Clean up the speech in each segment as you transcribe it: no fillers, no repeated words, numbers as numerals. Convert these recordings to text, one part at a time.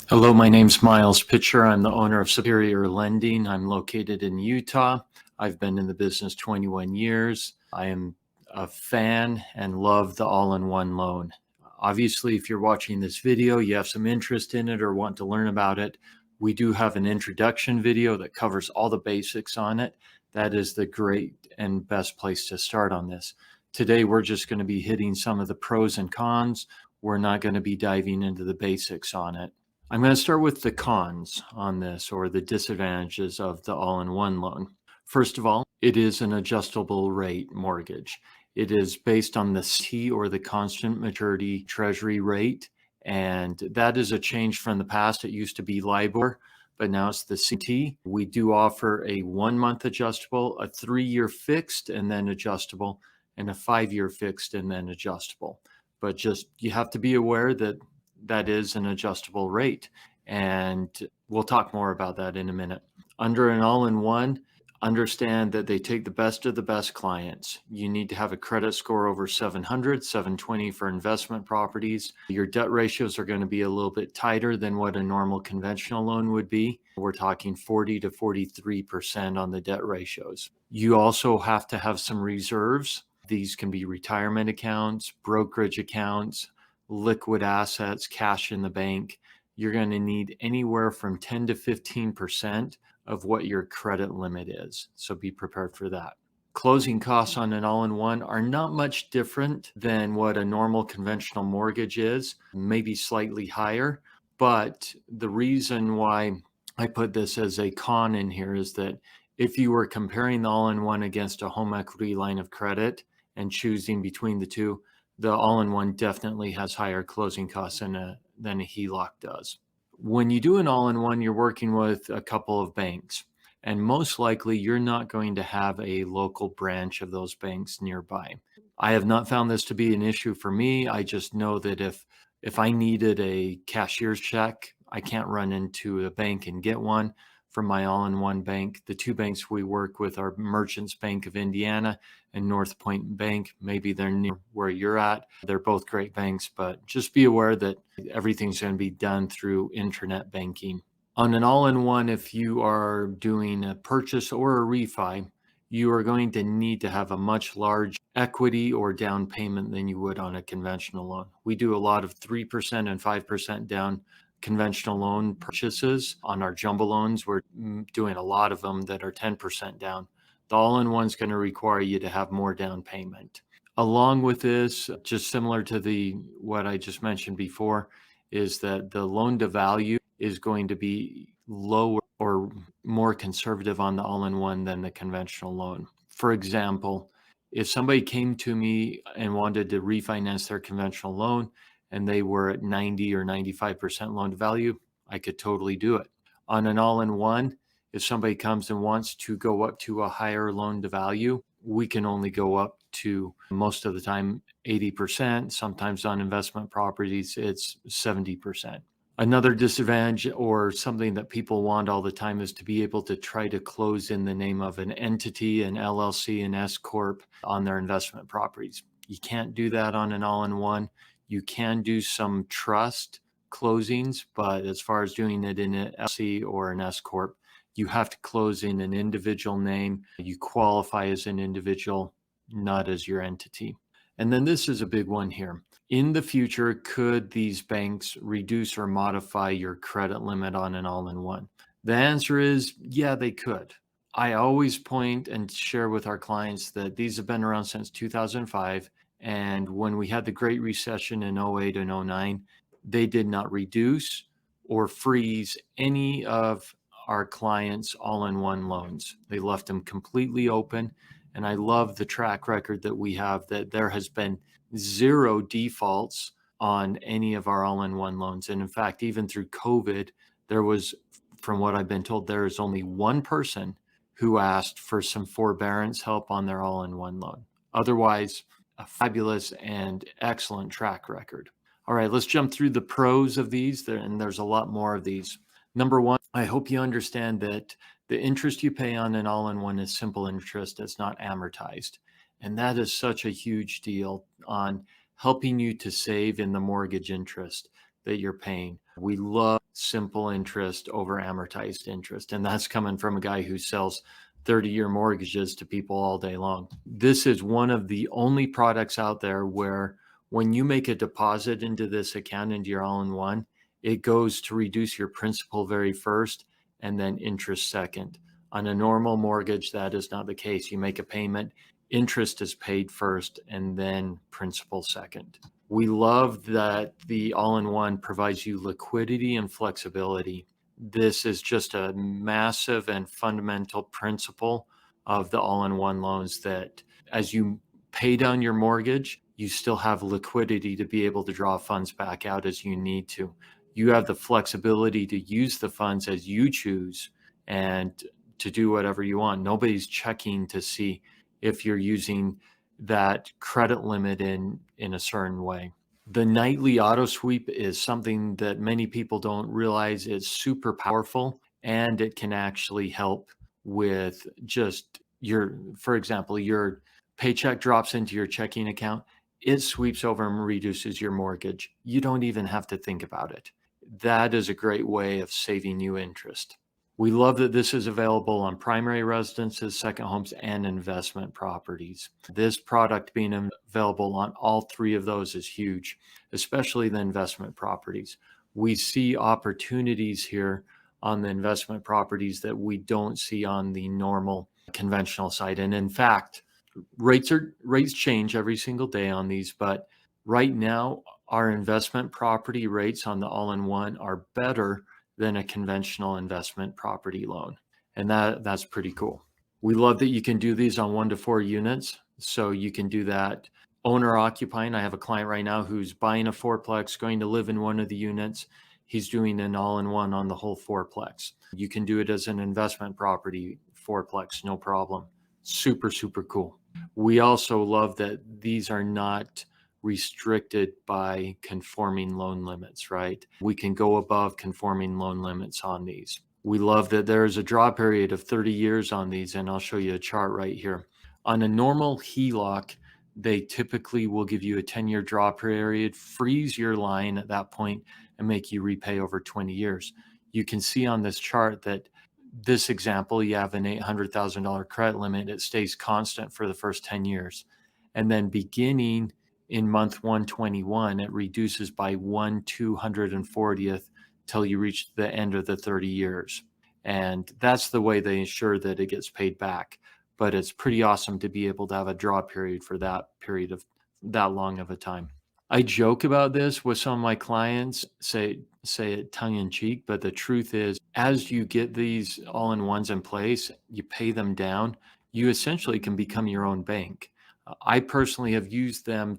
Hello, my name's Miles Pitcher. I'm the owner of Superior Lending. I'm located in Utah. I've been in the business 21 years. I am a fan and love the all-in-one loan. Obviously, if you're watching this video, you have some interest in it or want to learn about it. We do have an introduction video that covers all the basics on it. That is the great and best place to start on this. Today, we're just going to be hitting some of the pros and cons. We're not going to be diving into the basics on it. I'm going to start with the cons on this, or the disadvantages of the all-in-one loan. First of all, it is an adjustable rate mortgage. It is based on the C, or the constant maturity treasury rate, and that is a change from the past. It used to be LIBOR, but now it's the CT. We do offer a 1-month adjustable, a 3-year fixed and then adjustable, and a 5-year fixed and then adjustable. But just you have to be aware that that is an adjustable rate, and we'll talk more about that in a minute. Under an all-in-one, understand that they take the best of the best clients. You need to have a credit score over 700, 720 for investment properties. Your debt ratios are going to be a little bit tighter than what a normal conventional loan would be. We're talking 40 to 43% on the debt ratios. You also have to have some reserves. These can be retirement accounts, brokerage accounts, liquid assets, cash in the bank. You're going to need anywhere from 10 to 15% of what your credit limit is. So be prepared for that. Closing costs on an all-in-one are not much different than what a normal conventional mortgage is, maybe slightly higher. But the reason why I put this as a con in here is that if you were comparing the all-in-one against a home equity line of credit and choosing between the two, the all-in-one definitely has higher closing costs than a HELOC does. When you do an all-in-one, you're working with a couple of banks, and most likely you're not going to have a local branch of those banks nearby. I have not found this to be an issue for me. I just know that if I needed a cashier's check, I can't run into a bank and get one from my all-in-one bank. The two banks we work with are Merchants Bank of Indiana and North Point Bank. Maybe they're near where you're at. They're both great banks, but just be aware that everything's going to be done through internet banking. On an all-in-one, if you are doing a purchase or a refi, you are going to need to have a much larger equity or down payment than you would on a conventional loan. We do a lot of 3% and 5% down conventional loan purchases. On our jumbo loans, we're doing a lot of them that are 10% down. The all-in-one's going to require you to have more down payment. Along with this, just similar to what I just mentioned before, is that the loan to value is going to be lower or more conservative on the all-in-one than the conventional loan. For example, if somebody came to me and wanted to refinance their conventional loan and they were at 90 or 95% loan to value, I could totally do it. On an all-in-one, if somebody comes and wants to go up to a higher loan to value, we can only go up to, most of the time, 80%. Sometimes on investment properties, it's 70%. Another disadvantage, or something that people want all the time, is to be able to try to close in the name of an entity, an LLC, an S-Corp on their investment properties. You can't do that on an all-in-one. You can do some trust closings, but as far as doing it in an LLC or an S-Corp, you have to close in an individual name. You qualify as an individual, not as your entity. And then this is a big one here. In the future, could these banks reduce or modify your credit limit on an all-in-one? The answer is, yeah, they could. I always point and share with our clients that these have been around since 2005. And when we had the Great Recession in 08 and 09, they did not reduce or freeze any of our clients' all-in-one loans. They left them completely open. And I love the track record that we have, that there has been 0 defaults on any of our all-in-one loans. And in fact, even through COVID, there was, from what I've been told, there is only one person who asked for some forbearance help on their all-in-one loan. Otherwise, a fabulous and excellent track record. All right, let's jump through the pros of these, and there's a lot more of these. Number one, I hope you understand that the interest you pay on an all-in-one is simple interest. It's not amortized. And that is such a huge deal on helping you to save in the mortgage interest that you're paying. We love simple interest over amortized interest. And that's coming from a guy who sells 30-year mortgages to people all day long. This is one of the only products out there where when you make a deposit into this account, into your all-in-one, it goes to reduce your principal very first and then interest second. On a normal mortgage, that is not the case. You make a payment, interest is paid first, and then principal second. We love that the all-in-one provides you liquidity and flexibility. This is just a massive and fundamental principle of the all-in-one loans, that as you pay down your mortgage, you still have liquidity to be able to draw funds back out as you need to. You have the flexibility to use the funds as you choose and to do whatever you want. Nobody's checking to see if you're using that credit limit in a certain way. The nightly auto sweep is something that many people don't realize is super powerful, and it can actually help with just for example, your paycheck drops into your checking account, it sweeps over and reduces your mortgage. You don't even have to think about it. That is a great way of saving you interest. We love that this is available on primary residences, second homes, and investment properties. This product being available on all three of those is huge, especially the investment properties. We see opportunities here on the investment properties that we don't see on the normal conventional side. And in fact, rates change every single day on these, but right now our investment property rates on the all-in-one are better than a conventional investment property loan. And that's pretty cool. We love that you can do these on 1 to 4 units. So you can do that owner occupying. I have a client right now who's buying a fourplex, going to live in one of the units. He's doing an all-in-one on the whole fourplex. You can do it as an investment property fourplex, no problem. Super, super cool. We also love that these are not restricted by conforming loan limits, right? We can go above conforming loan limits on these. We love that there is a draw period of 30 years on these, and I'll show you a chart right here. On a normal HELOC, they typically will give you a 10-year draw period, freeze your line at that point, and make you repay over 20 years. You can see on this chart that this example, you have an $800,000 credit limit. It stays constant for the first 10 years. And then beginning in month 121, it reduces by 1/240th till you reach the end of the 30 years. And that's the way they ensure that it gets paid back. But it's pretty awesome to be able to have a draw period for that period of that long of a time. I joke about this with some of my clients, say it tongue in cheek, but the truth is, as you get these all-in-ones in place, you pay them down, you essentially can become your own bank. I personally have used them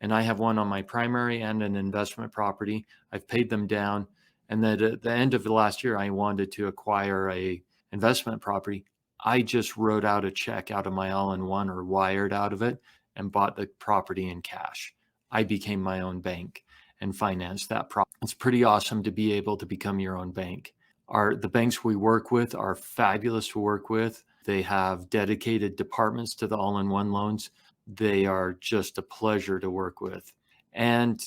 and I have one on my primary and an investment property. I've paid them down. And then at the end of the last year, I wanted to acquire a investment property. I just wrote out a check out of my all-in-one or wired out of it and bought the property in cash. I became my own bank and financed that property. It's pretty awesome to be able to become your own bank. The banks we work with are fabulous to work with. They have dedicated departments to the all-in-one loans. They are just a pleasure to work with. And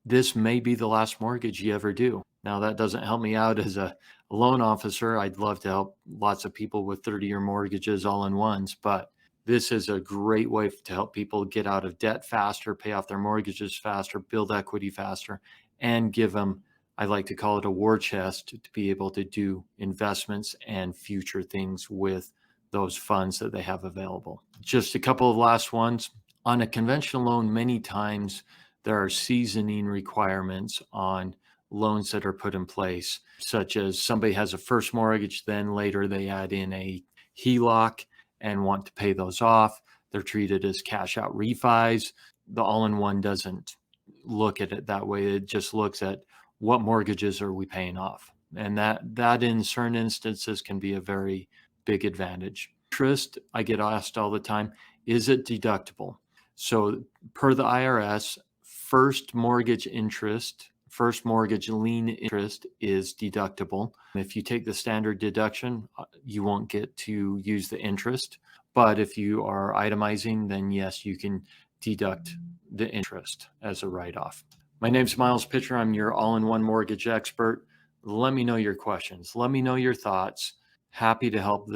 this may be the last mortgage you ever do. Now, that doesn't help me out as a loan officer. I'd love to help lots of people with 30-year mortgages all-in-ones, but this is a great way to help people get out of debt faster, pay off their mortgages faster, build equity faster, and give them, I like to call it a war chest, to be able to do investments and future things with those funds that they have available. Just a couple of last ones. On a conventional loan, many times there are seasoning requirements on loans that are put in place, such as somebody has a first mortgage, then later they add in a HELOC and want to pay those off. They're treated as cash out refis. The all-in-one doesn't look at it that way. It just looks at what mortgages are we paying off. And that in certain instances can be a very big advantage. Interest, I get asked all the time, is it deductible? So per the IRS, first mortgage lien interest is deductible. If you take the standard deduction, you won't get to use the interest. But if you are itemizing, then yes, you can deduct the interest as a write-off. My name's Miles Pitcher. I'm your all-in-one mortgage expert. Let me know your questions. Let me know your thoughts. Happy to help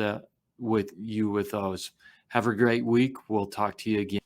with those. Have a great week. We'll talk to you again.